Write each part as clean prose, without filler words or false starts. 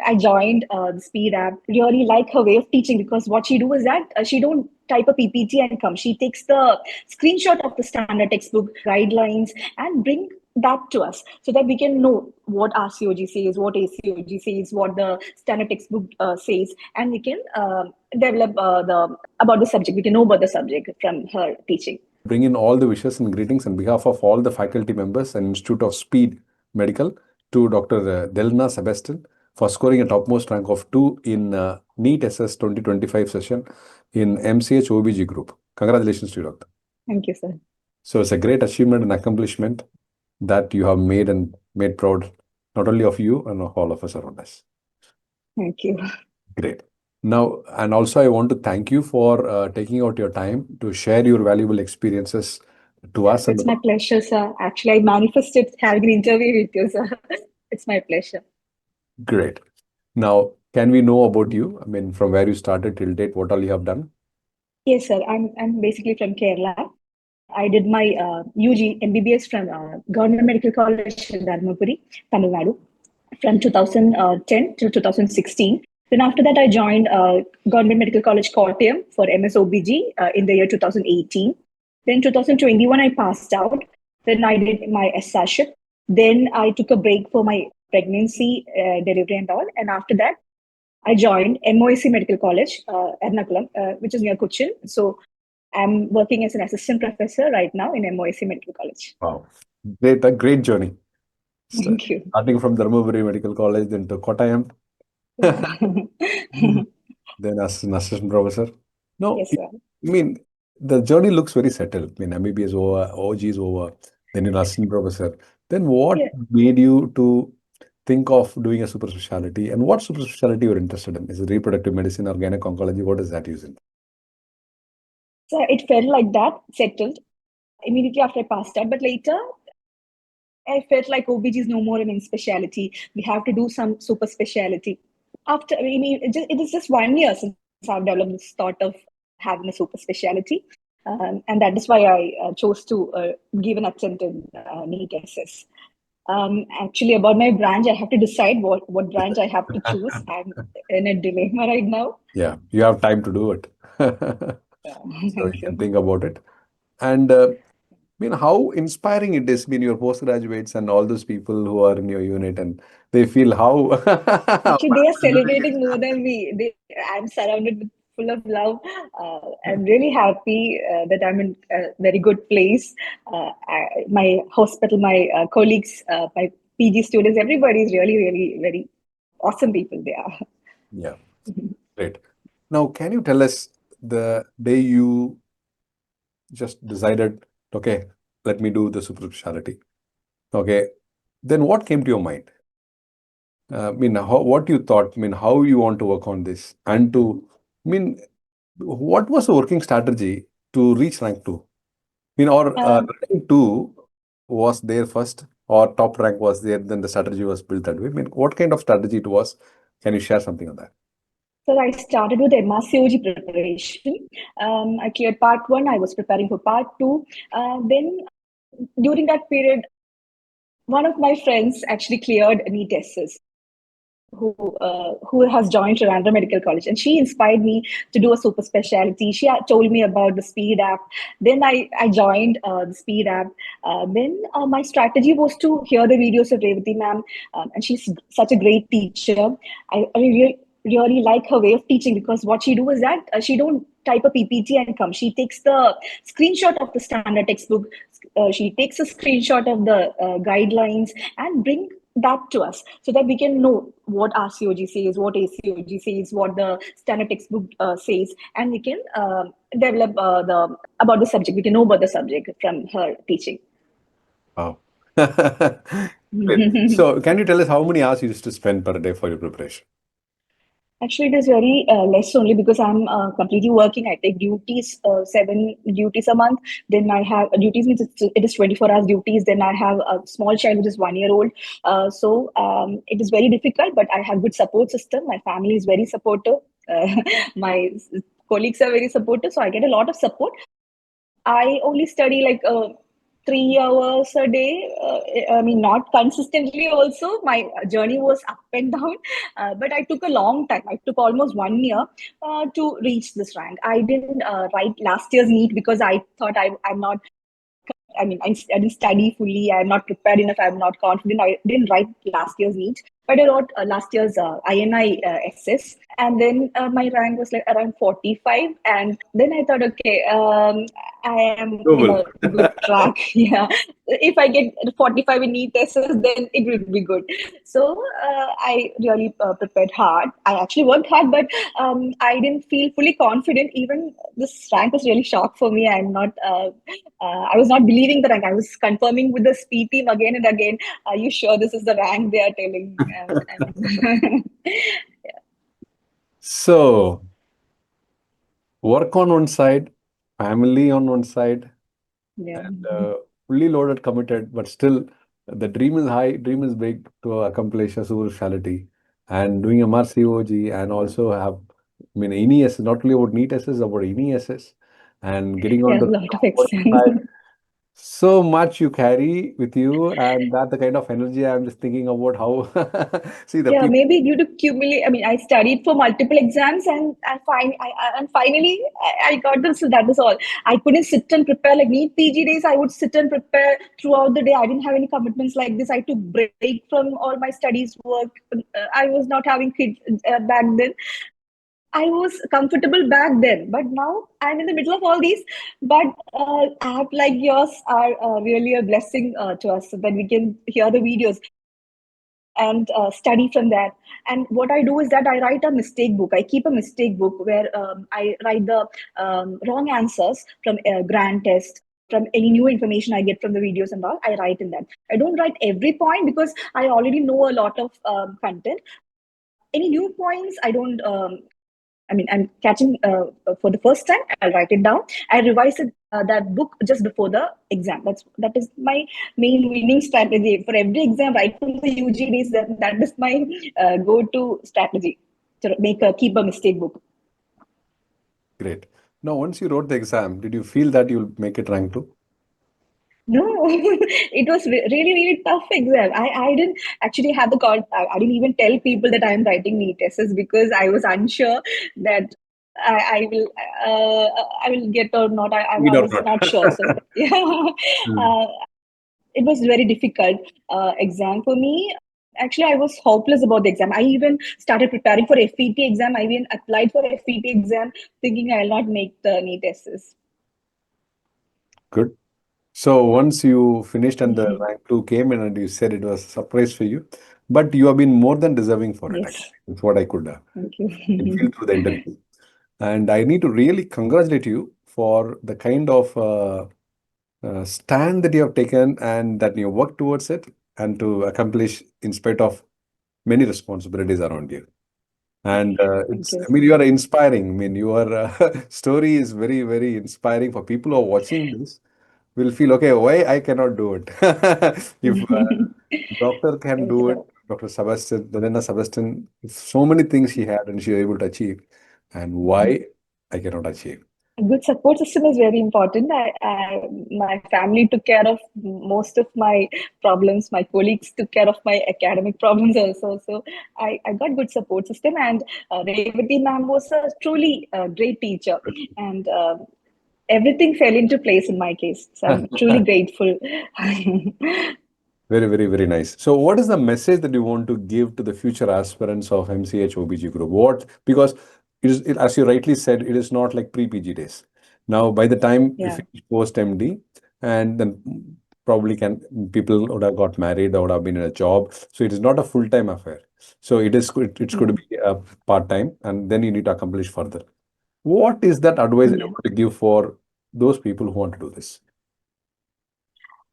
I joined the Speed app. Really like her way of teaching, because what she do is that she don't type a PPT and come. She takes the screenshot of the standard textbook guidelines and bring that to us, so that we can know what RCOG says, what ACOG says, what the standard textbook says, and we can develop about the subject. We can know about the subject from her teaching. Bring in all the wishes and greetings on behalf of all the faculty members and Institute of Speed Medical to Dr. Delna Sebastian for scoring a topmost rank of 2 in NEET SS 2025 session in MCh OBG group. Congratulations to you, Doctor. Thank you, sir. So it's a great achievement and accomplishment that you have made and made proud, not only of you and of all of us around us. Thank you. Great. Now, and also I want to thank you for taking out your time to share your valuable experiences to us. It's my pleasure, sir. Actually, I manifested having an interview with you, sir. It's my pleasure. Great. Now, can we know about you? I mean, from where you started till date, what all you have done? Yes, sir. I'm basically from Kerala. I did my UG MBBS from Government Medical College in Dharmapuri, Tamil Nadu, from 2010 to 2016. Then after that, I joined Government Medical College Kottayam for MS OBG in the year 2018. Then 2021, I passed out. Then I did my SSHIP. Then I took a break for my pregnancy, delivery and all. And after that, I joined MOSC Medical College, Ernakulam, which is near Cochin. So I'm working as an assistant professor right now in MOSC Medical College. Wow. Great, a great journey. Thank you. Starting from Dharmapuri Medical College, then to Kottayam. Then as an assistant professor. No, Yes, sir. I mean, the journey looks very settled. I mean, MBBS over, OG is over, then you're an assistant professor. Then what made you to think of doing a super specialty, and what super specialty you're interested in? Is it reproductive medicine, organic oncology? What is that using? So it felt like that, settled immediately after I passed out. But later, I felt like OBG is no more an specialty. We have to do some super specialty. After, I mean, it is just 1 year since I've developed this thought of having a super specialty. And that is why I chose to give an attempt in NEET SS. Actually, about my branch, I have to decide what branch I have to choose. I'm in a dilemma right now. Yeah, you have time to do it. So you can think about it. And I mean, how inspiring it is, your postgraduates and all those people who are in your unit, and they feel how. Actually, they are celebrating more than me. I'm surrounded with full of love. I'm really happy that I'm in a very good place. My hospital, my colleagues, my PG students, everybody is really, really very awesome people they are. Yeah, great. Now, can you tell us the day you just decided, okay, let me do the super specialty? Okay, then what came to your mind? What you thought, how you want to work on this, and what was the working strategy to reach rank 2? Rank 2 was there first, or top rank was there, then the strategy was built that way. What kind of strategy it was? Can you share something on that? So I started with MCQ'S preparation. I cleared part 1. I was preparing for part 2. Then during that period, one of my friends actually cleared NEET SS, who has joined Delna Medical College, and she inspired me to do a super specialty. She told me about the Speed app. Then I joined the Speed app. Then my strategy was to hear the videos of Revati ma'am, and she's such a great teacher. I really like her way of teaching, because what she do is that she don't type a PPT and come. She takes the screenshot of the standard textbook. She takes a screenshot of the guidelines and bring that to us, so that we can know what RCOG says, what ACOG says, what the standard textbook says, and we can develop about the subject. We can know about the subject from her teaching. Wow. Great. So can you tell us how many hours you used to spend per day for your preparation? Actually, it is very less, only because I'm completely working. I take duties, 7 duties a month. Then I have duties, means it is 24 hours duties. Then I have a small child which is 1 year old. So it is very difficult, but I have good support system. My family is very supportive. My colleagues are very supportive. So I get a lot of support. I only study like 3 hours a day. I mean, not consistently also. My journey was up and down, but I took a long time. I took almost 1 year to reach this rank. I didn't write last year's NEET because I thought I'm not. I mean, I didn't study fully. I'm not prepared enough. I'm not confident. I didn't write last year's NEET, but I wrote last year's INI SS, and then my rank was like around 45. And then I thought, okay, I am in Global. a good track. Yeah, if I get 45 in NEET SS, then it will be good. So I really prepared hard. I actually worked hard, but I didn't feel fully confident. Even this rank was really shock for me. I'm not. I was not believing the rank. I was confirming with the speed team again and again. Are you sure this is the rank they are telling? I mean, So, work on one side, family on one side, yeah. and fully loaded, committed, but still the dream is high, dream is big to accomplish a super specialty and doing MRC OG and also have, I mean, NES, not only about NEET SS, about NESS and getting on Yeah, to a the lot of top exams. side. So much you carry with you, and that the kind of energy I'm just thinking about how see the Yeah, people. maybe due to cumulative. I mean, I studied for multiple exams, and and finally I got this. So that was all. I couldn't sit and prepare like NEET PG days. I would sit and prepare throughout the day. I didn't have any commitments like this. I took break from all my studies work. I was not having kids back then. I was comfortable back then, but now I'm in the middle of all these. But app like yours are really a blessing to us, so that we can hear the videos and study from that. And what I do is that I write a mistake book. I keep a mistake book where I write the wrong answers from grant test, from any new information I get from the videos and all. I write in that. I don't write every point because I already know a lot of content. Any new points, I don't. I mean, I'm catching for the first time. I'll write it down. I revise that book just before the exam. That is my main winning strategy for every exam. Right from the UG days, that is my go-to strategy to keep a mistake book. Great. Now, once you wrote the exam, did you feel that you'll make it rank two? No, it was really, really tough exam. I didn't actually have the call. I didn't even tell people that I'm writing NEET tests because I was unsure that I will get or not. Need I or was not? not sure. So yeah, Hmm. uh, it was very difficult exam for me. Actually, I was hopeless about the exam. I even started preparing for FET exam. I even applied for FET exam, thinking I will not make the NEET tests. Good. So once you finished and the rank two came in and you said it was a surprise for you, but you have been more than deserving for it, Yes, actually. That's what I could thank feel you. through the interview. And I need to really congratulate you for the kind of stand that you have taken and that you work towards it and to accomplish in spite of many responsibilities around you. And Thank I you. mean, you are inspiring. I mean, your story is very, very inspiring for people who are watching this. Will feel, okay, why I cannot do it? If doctor can Thank do it, you. Dr. Sebastian, Delna Sebastian, so many things she had and she was able to achieve, and why I cannot achieve. A good support system is very important. My family took care of most of my problems. My colleagues took care of my academic problems also. So I got good support system. And Revati ma'am was a truly great teacher. And everything fell into place in my case. So I'm truly grateful. Very, very, very nice. So, what is the message that you want to give to the future aspirants of MCh OBG group? What, because as you rightly said, it is not like pre-PG days. Now, by the time you Yeah. finish post MD, and then probably can people would have got married, or would have been in a job. So, it is not a full-time affair. So, it's going Yeah. to be a part-time, and then you need to accomplish further. What is that advice that you Yeah. want to give for those people who want to do this?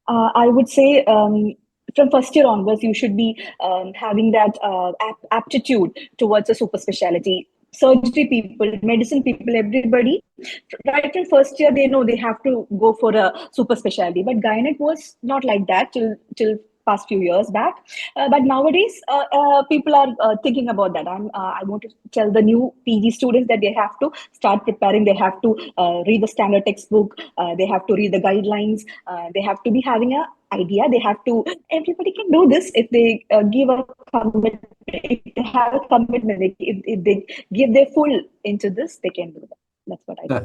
I would say from first year onwards, you should be having that aptitude towards a super specialty. Surgery people, medicine people, everybody, right from first year, they know they have to go for a super specialty. But gynec was not like that till past few years back. But nowadays, people are thinking about that. I want to tell the new PG students that they have to start preparing. They have to read the standard textbook. They have to read the guidelines. They have to be having a idea. They have to. Everybody can do this if they give a commitment. If they have a commitment, if they give their full into this, they can do that. That's what I do.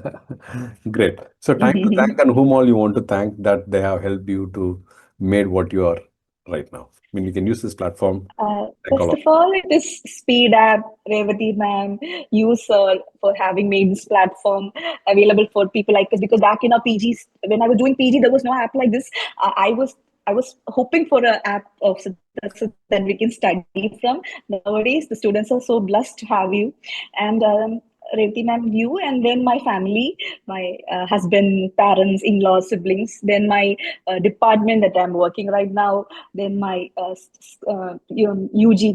Great. So time to thank and whom all you want to thank that they have helped you to made what you are right now. I mean, you can use this platform. Thank First all of of all, it is Speed App, Revati ma'am, you sir for having made this platform available for people like us. Because back in our PGs, when I was doing PG, there was no app like this. I was hoping for an app of so that we can study from. Nowadays, the students are so blessed to have you, and Revati ma'am, you, and then my family, my husband, parents, in-laws, siblings, then my department that I'm working right now, then my UG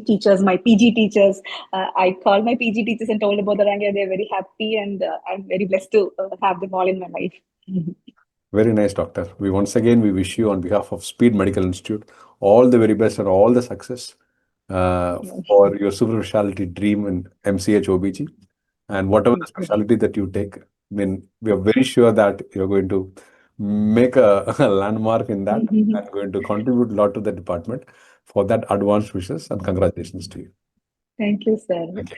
teachers, my PG teachers. I called my PG teachers and told about the rank, and they're very happy, and I'm very blessed to have them all in my life. Very nice, doctor. We wish you on behalf of Speed Medical Institute all the very best and all the success for your super specialty dream in MCh OBG and whatever the specialty that you take. I mean, we are very sure that you're going to make a landmark in that and going to contribute a lot to the department. For that, advanced wishes and congratulations to you. Thank you, sir. Thank you.